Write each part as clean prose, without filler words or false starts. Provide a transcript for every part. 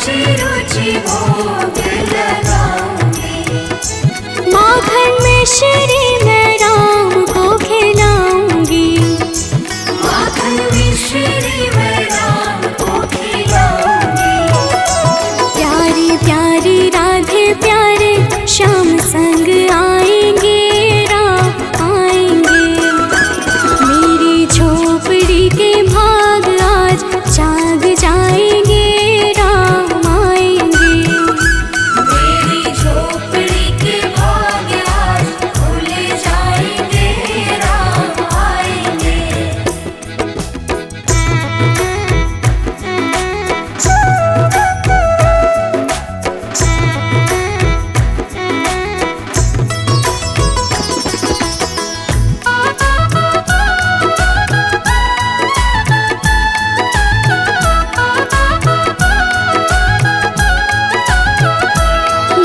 रुचि रुचि भोग लगाऊंगी। माखन मिश्री मैं राम को खिलाऊंगी। माखन मिश्री मैं राम को खिलाऊंगी। प्यारी प्यारी राधे प्यारे श्याम संग आएंगे, राम आएंगे। मेरी झोपड़ी के भाग आज जाग जाएंगे, राम आएंगे। मेरी झोपड़ी के भाग आज खुल जाएंगे, राम आएंगे।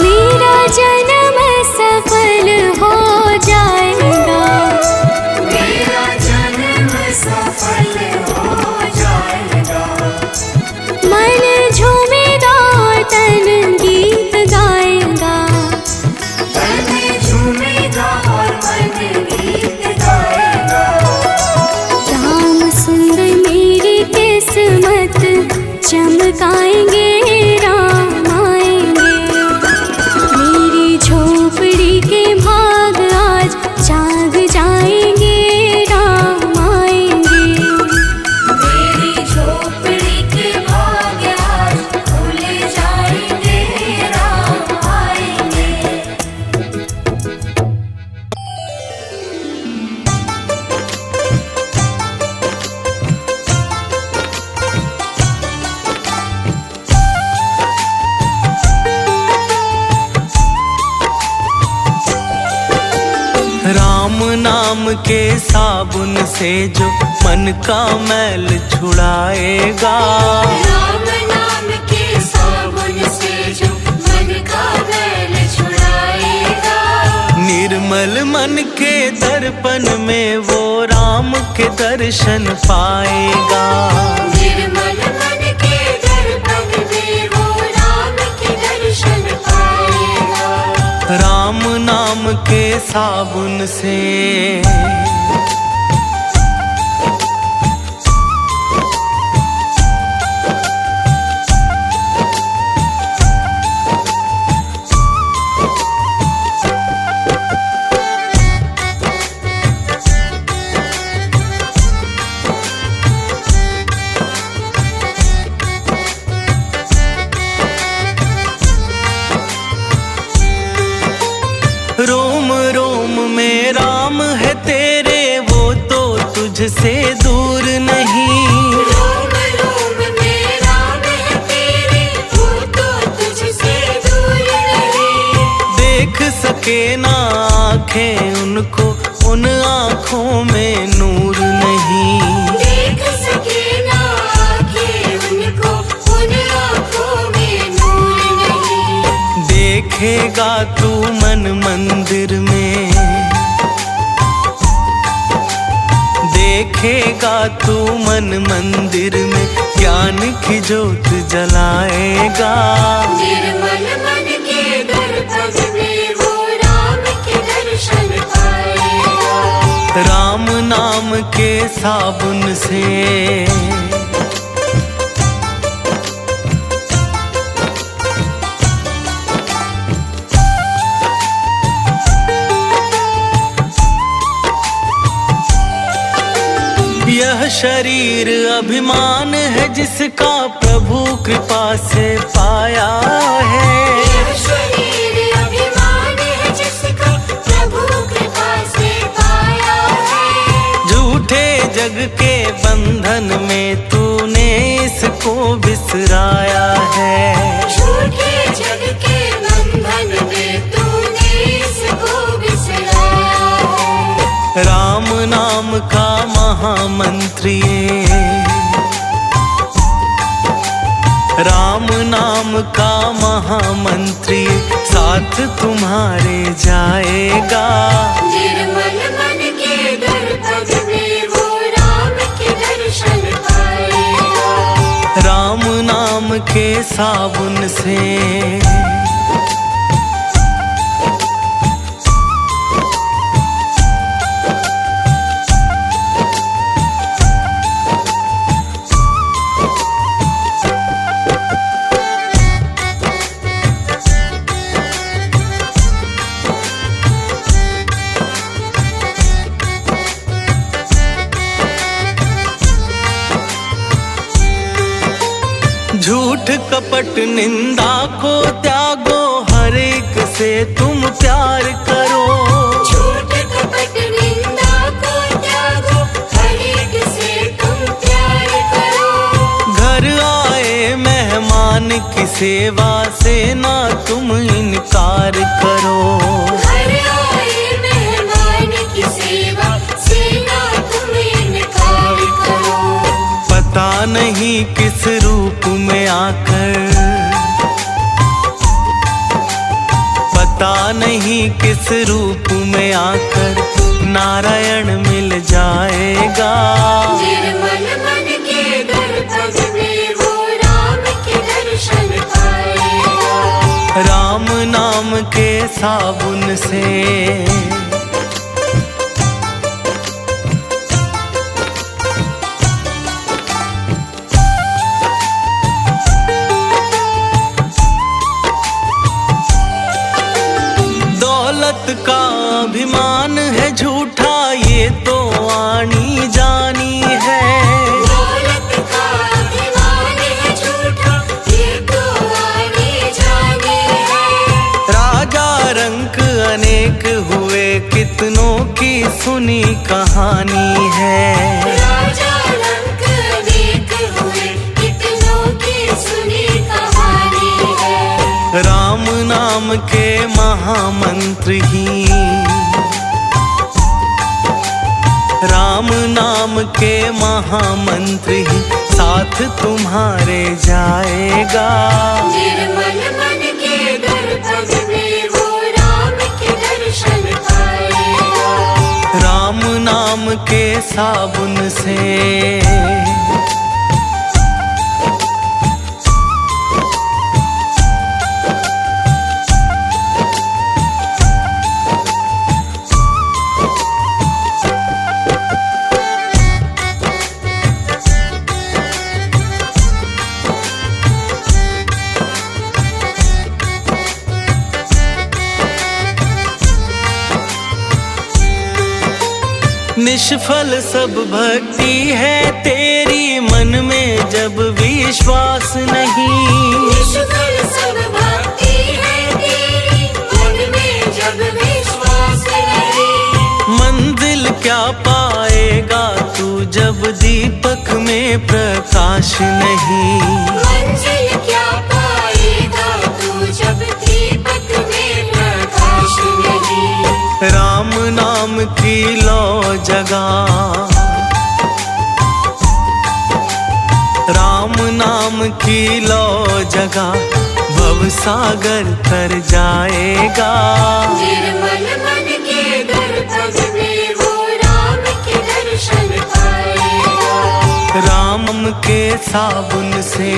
मेरा जन्म सफल हो जाएगा। मेरा जन्म सफल हो जाएगा। मन झूमेगा और तन गीत गाएगा। तन झूमेगा और मन गीत गाएगा। राम सुंदर मेरी किस्मत चमकाएंगे, राम आएंगे। मेरी झोपड़ी के भाग आज जाग जाएंगे, राम आएंगे। मेरी झोपड़ी के भाग आज खुल जाएंगे, राम आएंगे। राम नाम के साबुन से जो मन का मैल छुड़ाएगा। राम नाम के साबुन से जो मन का मैल छुड़ाएगा। निर्मल मन के दर्पण में वो राम के दर्शन पाएगा। निर्मल मन के दर्पण में वो राम के दर्शन पाएगा। राम नाम के साबुन से रोम रोम में राम है तेरे, वो तो तुझसे दूर नहीं। रोम रोम में राम है तेरे, वो तो तुझसे दूर नहीं। देख सके ना आँखें उनको, उन आँखों में नूर नहीं। देख सके ना आँखें उनको, उन आँखों में नूर नहीं। देखेगा तू मन मंदिर में, देखेगा तू मन मंदिर में, ज्ञान की ज्योत जलाएगा। निर्मल मन के दर्पण में वो राम के दर्शन पाएगा। राम नाम के साबुन से यह शरीर अभिमान है जिसका प्रभु कृपा से पाया है। यह शरीर अभिमान है जिसका प्रभु कृपा से पाया है। झूठे जग के बंधन में तूने इसको बिसराया है। झूठे जग के बंधन में तूने इसको बिसराया है। राम नाम का महामंत्री ये, राम नाम का महामंत्री साथ तुम्हारे जाएगा। निर्मल मन के दर्पण में वो राम के दर्शन पाएगा। राम नाम नाम के साबुन से। झूठ कपट निंदा को त्यागो, हर एक से तुम प्यार करो। झूठ कपट निंदा को त्यागो, हर एक से तुम प्यार करो। घर आए मेहमान की सेवा से ना तुम इनकार करो। घर आए मेहमान की सेवा से ना तुम इनकार करो। पता नहीं किस रूप में आकर, पता नहीं किस रूप में आकर नारायण मिल जाएगा। निर्मल मन के दर्पण में वो राम के दर्शन पाएगा। राम नाम के साबुन से। दौलत का अभिमान है झूठा, ये तो आनी जानी है। दौलत का अभिमान है झूठा, ये तो आनी जानी है। राजा रंक अनेक हुए, कितनों की सुनी कहानी है। राजा रंक अनेक हुए, कितनों की सुनी कहानी है। राम नाम के महामंत्र ही, राम नाम के महामंत्र ही साथ तुम्हारे जाएगा। निर्मल मन के दर्पण में वो राम के दर्शन पाएगा। राम नाम के साबुन से। निष्फल सब भक्ति है तेरी, मन में जब विश्वास नहीं। निष्फल सब भक्ति है तेरी, मन में जब विश्वास नहीं। मंजिल क्या पाएगा तू जब दीपक में प्रकाश नहीं। मंजिल क्या पाएगा तू जब दीपक में प्रकाश नहीं। राम नाम की लो जगा, राम नाम की लो जगा, भव सागर तर जाएगा। निर्मल मन के दर्पण में वो राम के दर्शन पाएगा। राम के साबुन से।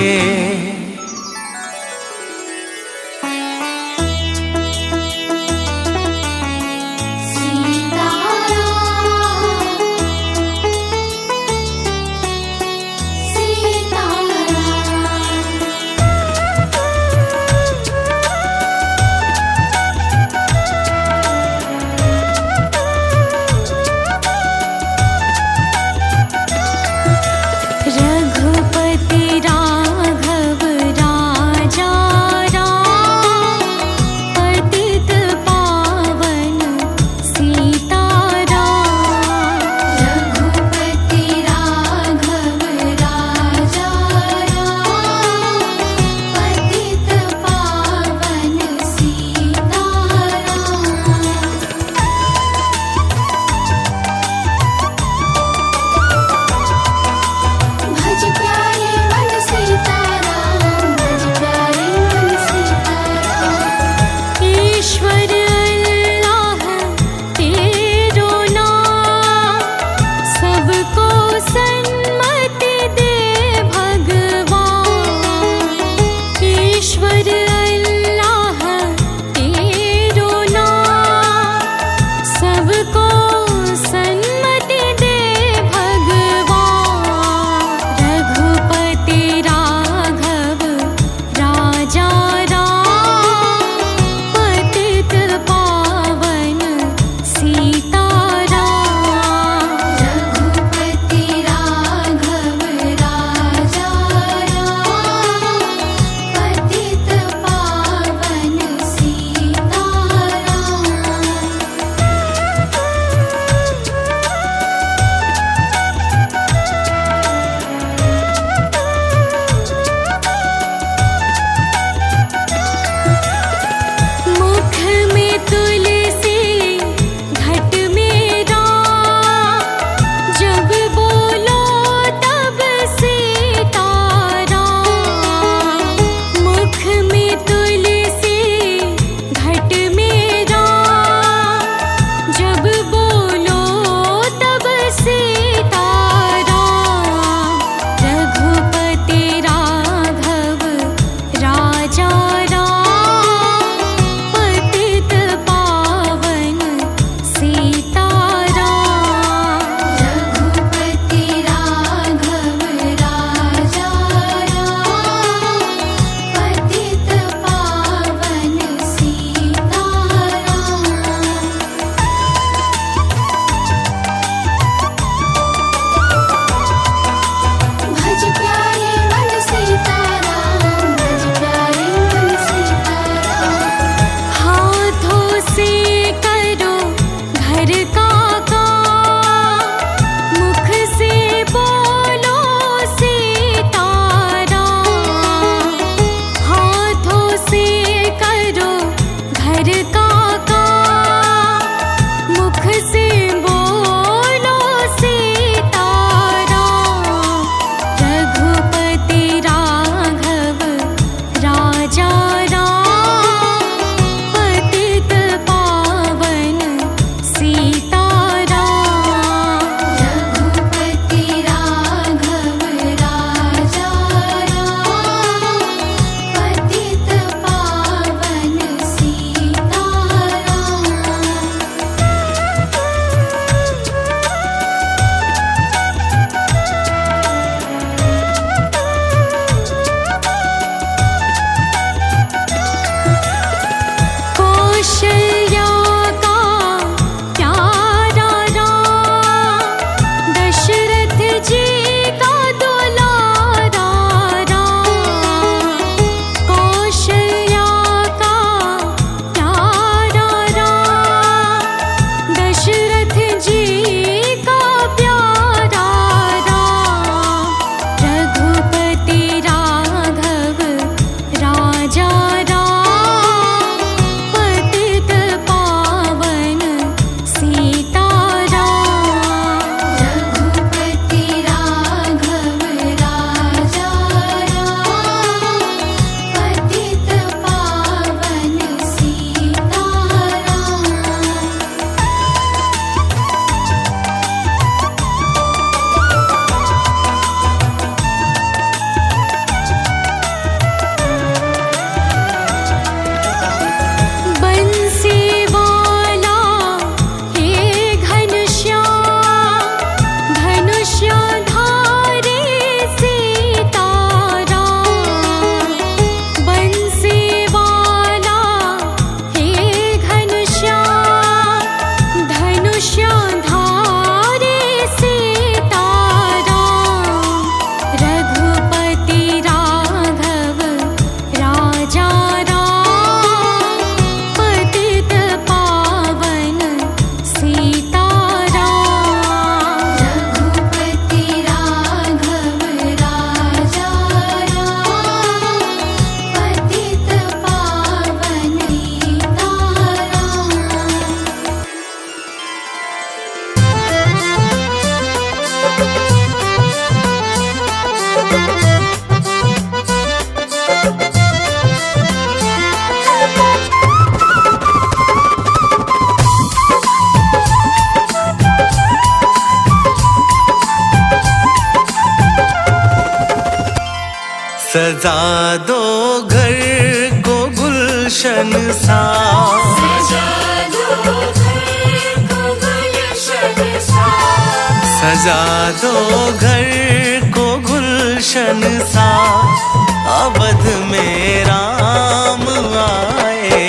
रघुपति राघव सजा दो घर को गुलशन सा, सजा दो घर को गुलशन सा, सजा दो घर को गुलशन सा। अवध में राम आए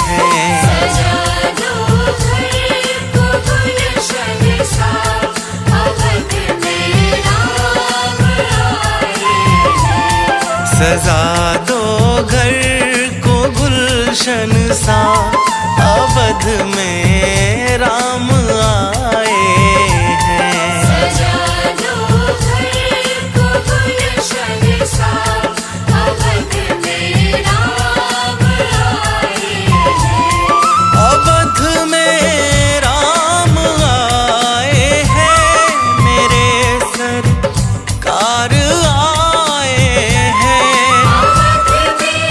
हैं। सजा दो घर को गुलशन सा, अवध में राम आए हैं। सजा दो घर को गुलशन सा, अवध में राम आए हैं। सजा दो घर को गुलशन सा, अवध में राम आए हैं। अवध में राम आए हैं, मेरे सरकार आए हैं। अवध में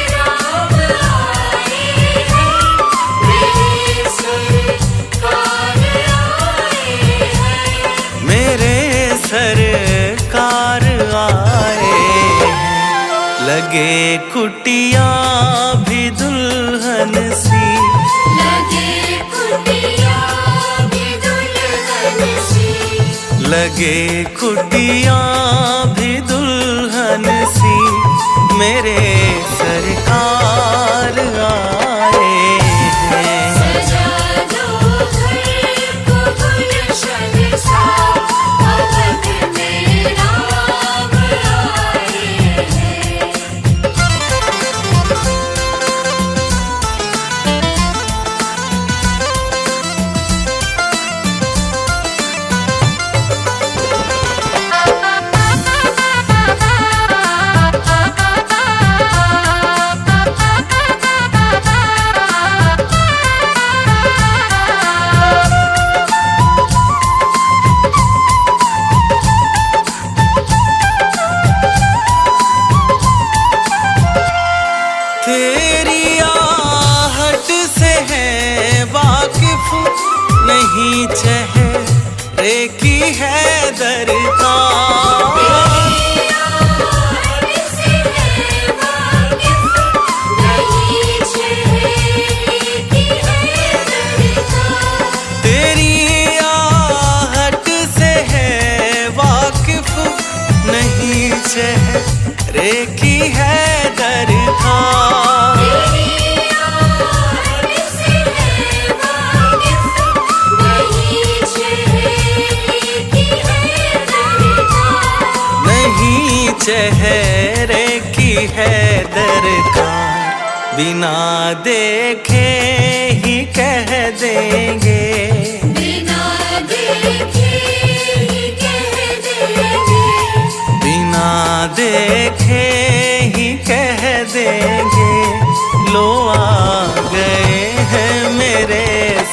राम आए हैं, मेरे सरकार आए हैं। मेरे सरकार आए हैं। लगे कुटिया भी दुल्हन सी, लगे कुटिया भी दुल्हन सी, लगे कुटिया भी दुल्हन सी। मेरे सरकार आए हैं। सजा दो घर को गुलशन सा, अवध में राम आए हैं। तेरी आहट से है वाकिफ, नहीं चेहरे की है दरकार। से है वाकिफ, नहीं चेहरे की है दरकार। तेरी आहट से है वाकिफ, नहीं चेहरे की है दरकार। तेरी आहट से है वाकिफ, नहीं चेहरे की है दरकार। नहीं चेहरे की है दरकार। बिना देखे ही कह देंगे, बिना देखे ही कह देंगे, बिना देखे ही कह देंगे। लो आ गए हैं मेरे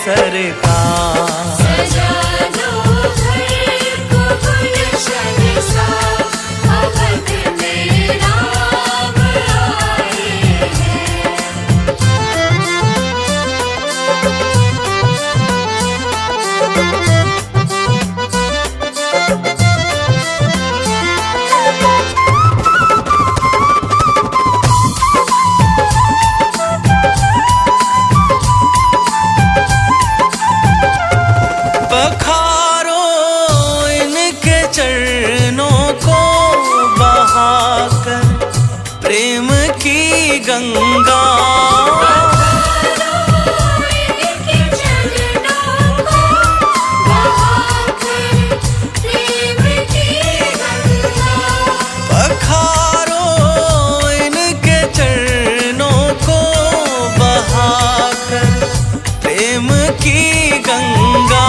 सरकार। सजा दो घर को गुलशन सा, अवध में राम आए हैं। पखारो इनके चरणों को बहाकर प्रेम की गंगा। इनके चरणों को बहाकर प्रेम की गंगा। पखारो इनके चरणों को बहाकर प्रेम की गंगा।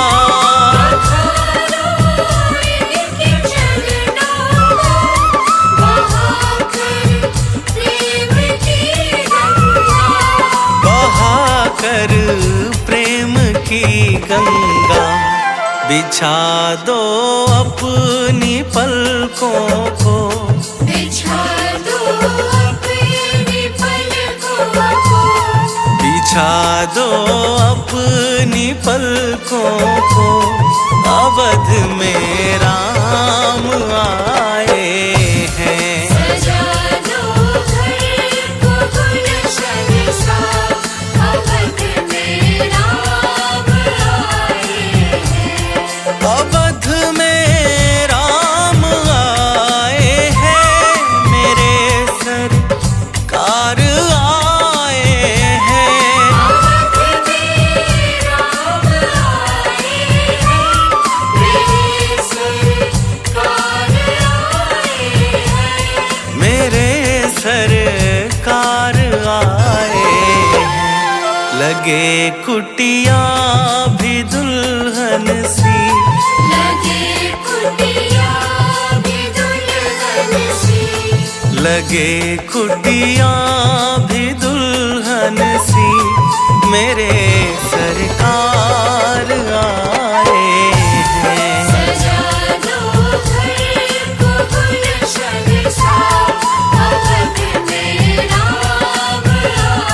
इनके चरणों को बहाकर प्रेम की गंगा। बहाकर प्रेम की गंगा। बिछा दो अपनी पलकों को, बिछा दो अपनी पलकों को, बिछा दो अपनी पलकों को। अवध में राम आए हैं। सजा सरकार आए हैं। अवध में राम आए हैं, मेरे सरकार आए हैं। मेरे सरकार आए हैं। लगे कुटिया भी दुल्हन सी, लगे कुटिया भी दुल्हन सी, लगे कुटिया भी दुल्हन सी, मेरे सरकार आए हैं। सजा दो घर को गुलशन सा, अवध में राम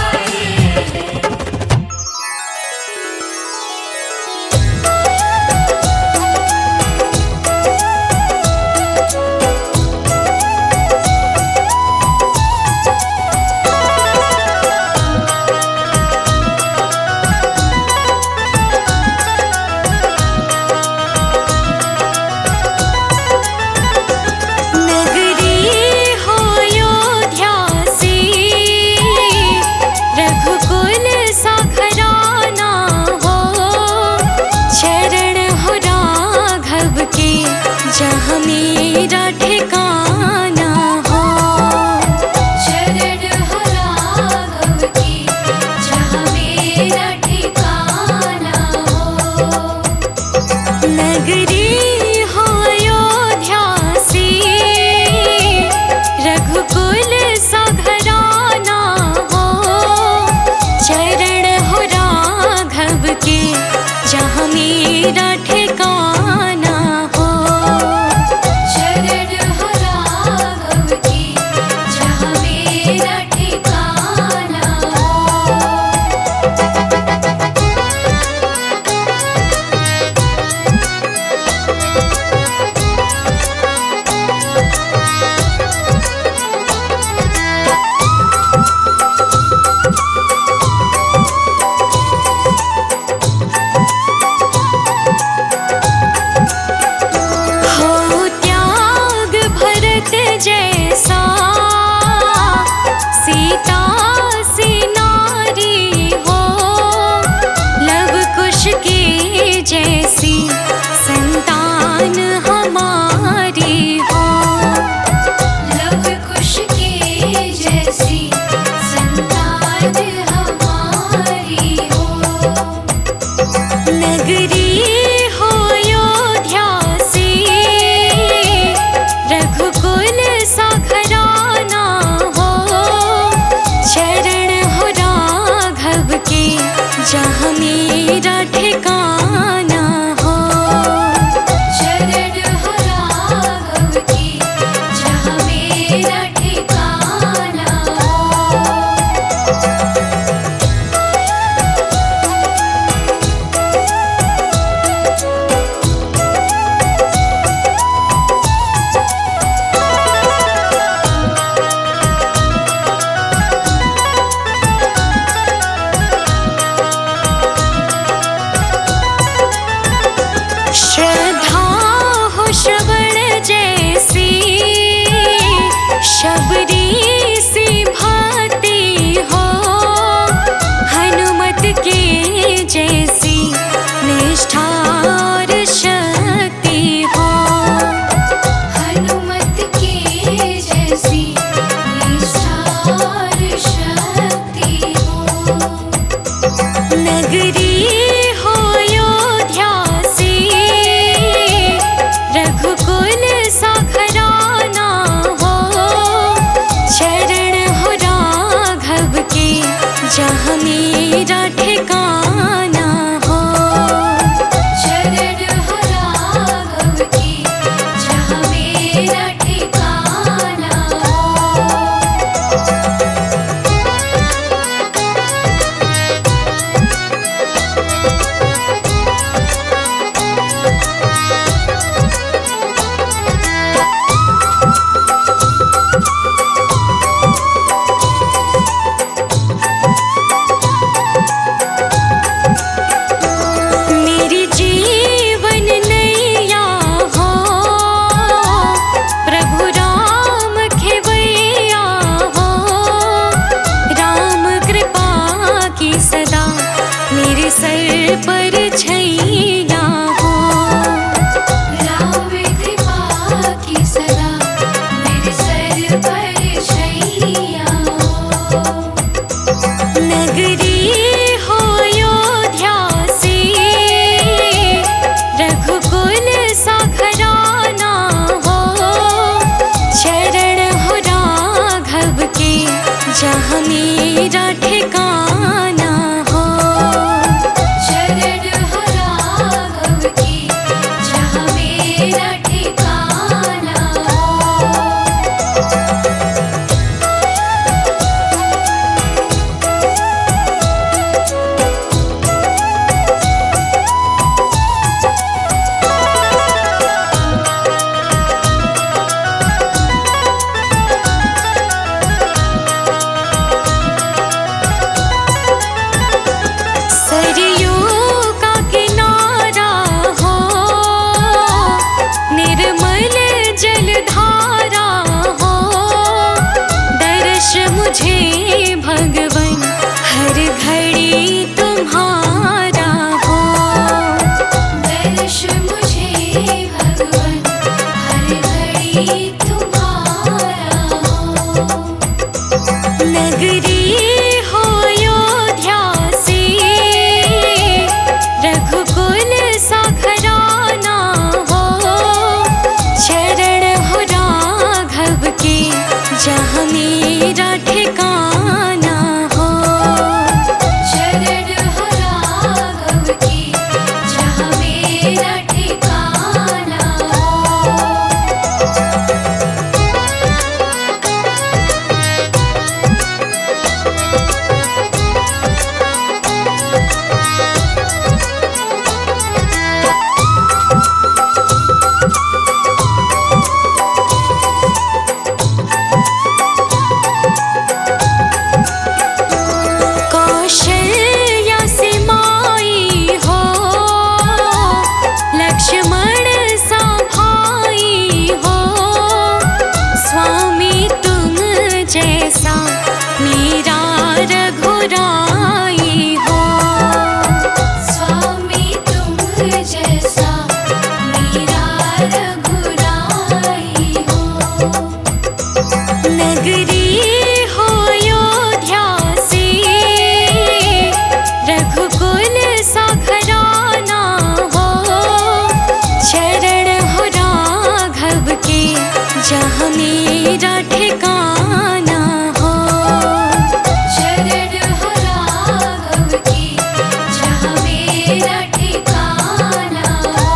आए हैं। नगरी हो अयोध्या सी, रघुकुल सा घराना हो। शरण हो राघव के, जहाँ मेरा ठिकाना हो। शरण हो राघव की, जहाँ मेरा ठिकाना हो। नगरी हो अयोध्या सी, रघुकुल सा घराना हो। चरण हो राघव के, जहाँ मेरा ठिकाना हो। शरण हो राघव की, जहाँ मेरा ठिकाना हो। हो त्याग भरत जैसा, सीता सी नारी हो। लव कुश के जैसी संतान हमारी हो। लव कुश के जैसी संतान हमारी हो। नगरी हो अयोध्या सी, रघुकुल सा घराना हो। नगरी हो अयोध्या से, रघुकुल सा घराना हो, चरण हो राघव के, जहाँ मेरा ठिकाना हो। चरण हो राघव के, जहाँ मेरा ठिकाना हो। सरयू का किनारा हो, निर्मल जलधारा हो, दर्श मुझे भगवन हर घड़ी तुम्हारा हो। दर्श मुझे भगवन हर घड़ी तुम्हारा हो। नगरी हो अयोध्या से, रघुकुल सा घराना हो, चरण हो राघव के, जहाँ मेरा ठिकाना हो। चरण हो राघव के, जहाँ मेरा ठिकाना हो। कौशल्या से माई हो, लक्ष्मण सा भाई हो, स्वामी तुम जैसा मेरा रघुराई हो। स्वामी तुम जैसा मेरा रघुराई हो। नगरी हो अयोध्या से, रघुकुल सा घराना हो, चरण हो राघव के, जहाँ मेरा ठिकाना हो। चरण हो राघव के, जहाँ मेरा ठिकाना हो।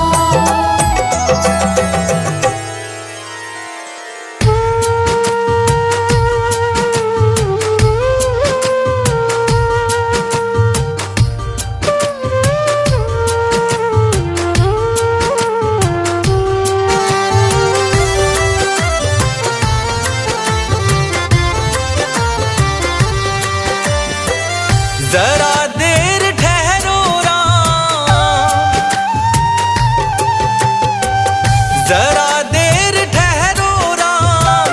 जरा देर ठहरो राम, जरा देर ठहरो राम,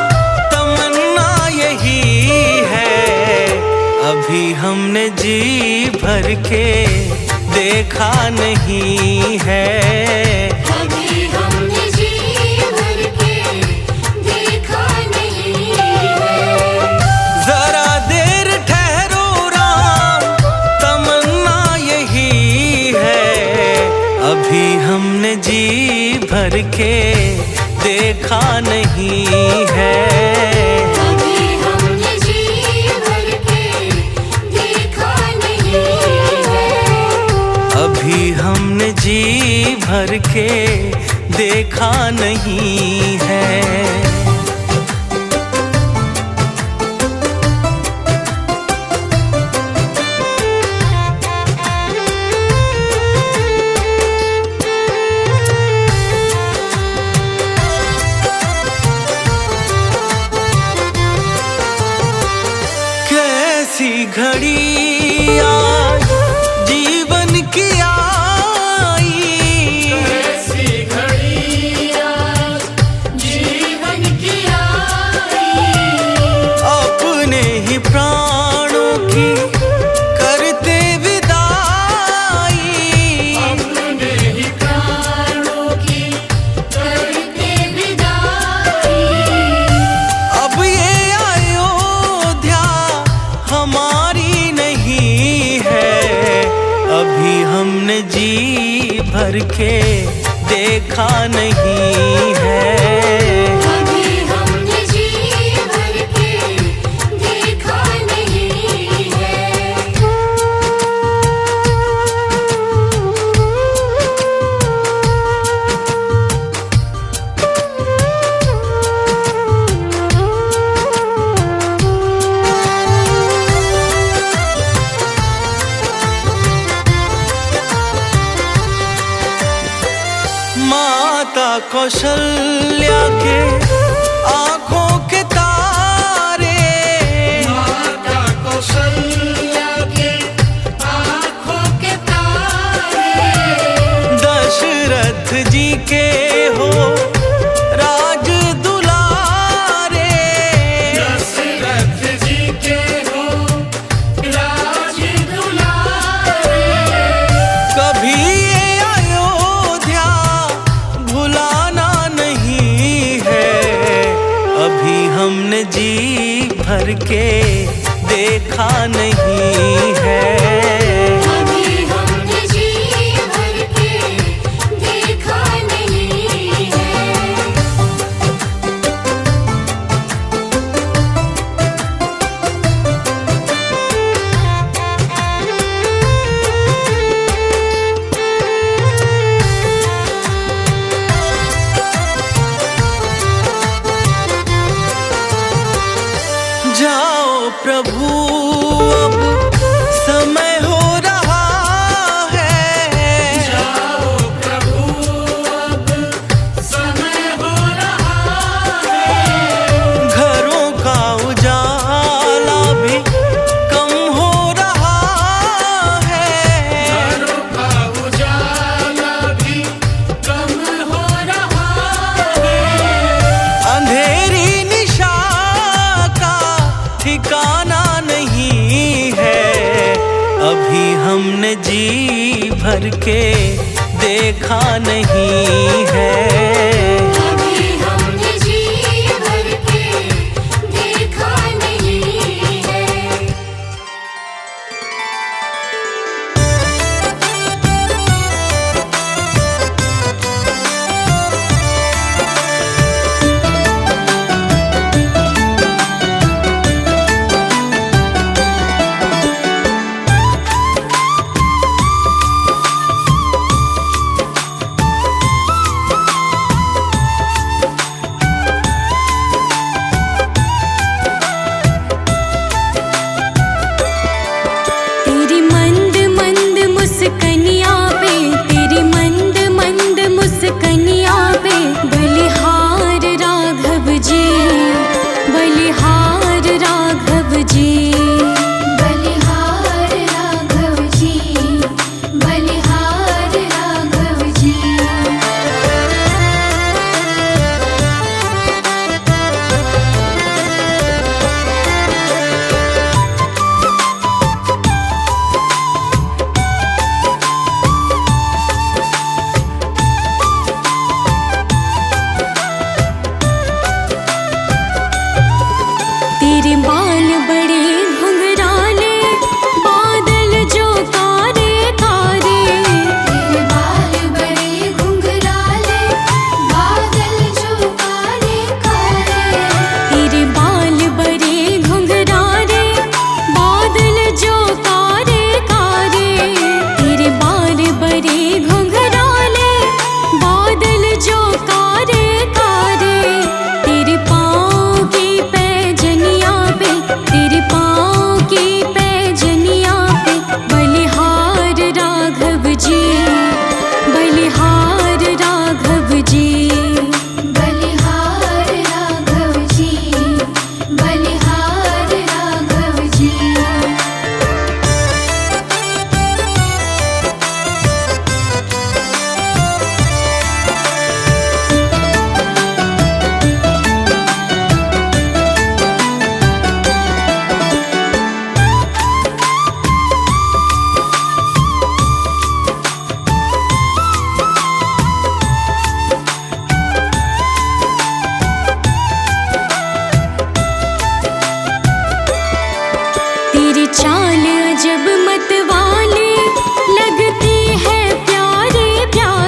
तमन्ना यही है, अभी हमने जी भर के देखा नहीं है। अभी हमने जी भर के देखा नहीं है। जरा देर ठहरो राम, तमन्ना यही है, अभी हमने जी भर के देखा नहीं है। अभी हमने जी भर के देखा नहीं है। अभी हमने जी भर के देखा नहीं है। कैसी घड़ी आज जीवन की आई, ऐसी घड़ी आज जीवन की आई। अपने ही प्राणों की करते विदाई, अपने ही प्राणों की करते विदाई। अब ये अयोध्या हमारी नहीं भर के देखा नहीं है। कभी हमने जी भर के देखा नहीं है। माता कौशल्या के आंखों के तारे, माता कौशल्या के आँखों के तारे, दशरथ जी के हो राज दुलारे। दशरथ जी के हो राज दुलारे। कभी ये अयोध्या भुलाना नहीं है। अभी हमने जी भर के देखा नहीं है। कभी हमने जी भर के देखा नहीं है। जाओ प्रभु अब समय हो रहा है। जाओ प्रभु अब समय हो रहा है। घरों का उजाला भी कम हो रहा है। घरों का उजाला भी कम हो रहा है। अंधेरी निशा का ठिकाना नहीं है। अभी हमने जी भर के देखा नहीं है। कभी हमने जी भर के देखा नहीं है। तेरी मंद मंद मुस्कनिया पे, तेरी मंद मंद मुस्कनिया पे बलिहार राघव जी, बलिहार राघव जी, बलिहार राघव जी, बलिहार राघव जी। तेरे बाल बड़े घुंघराले, बादल जो कारे कारे। तेरे बाल बड़े घुंघराले, बादल जो कारे कारे। तेरे बाल बड़े घुंघराले, बादल जो कारे कारे। तेरे बाल बड़े घुंघराले, बादल जो कारे कारे। तेरे पाँव की पैजनिया पे, तेरे पाँव की पैजनिया पे बलिहार राघव जी, बलिहार राघव जी, बलिहार राघव जी, बलिहार राघव जी। चाल अजब मत वाले लगती है प्यारे प्यारे।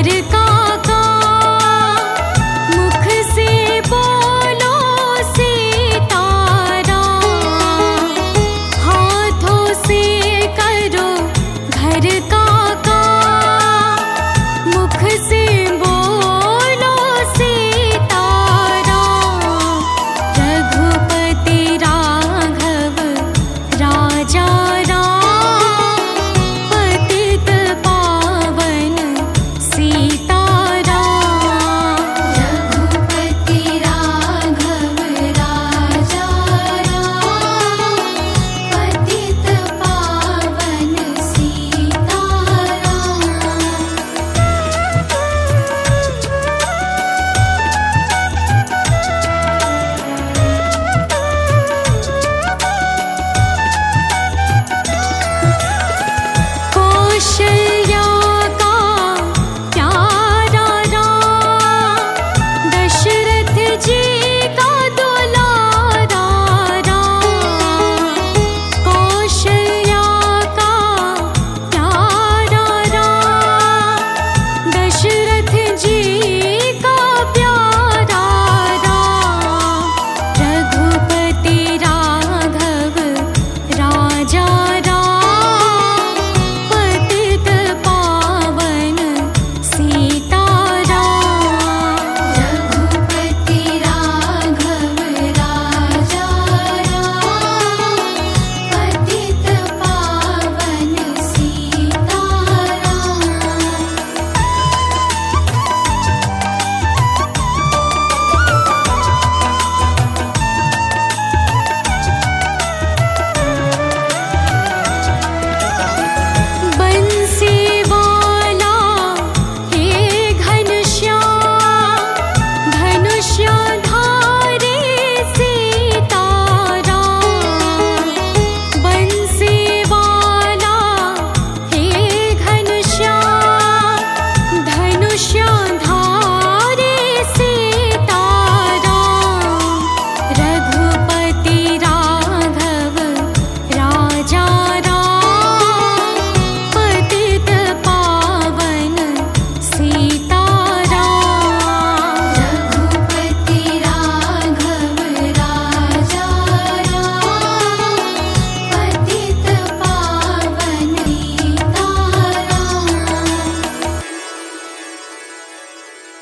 सरकार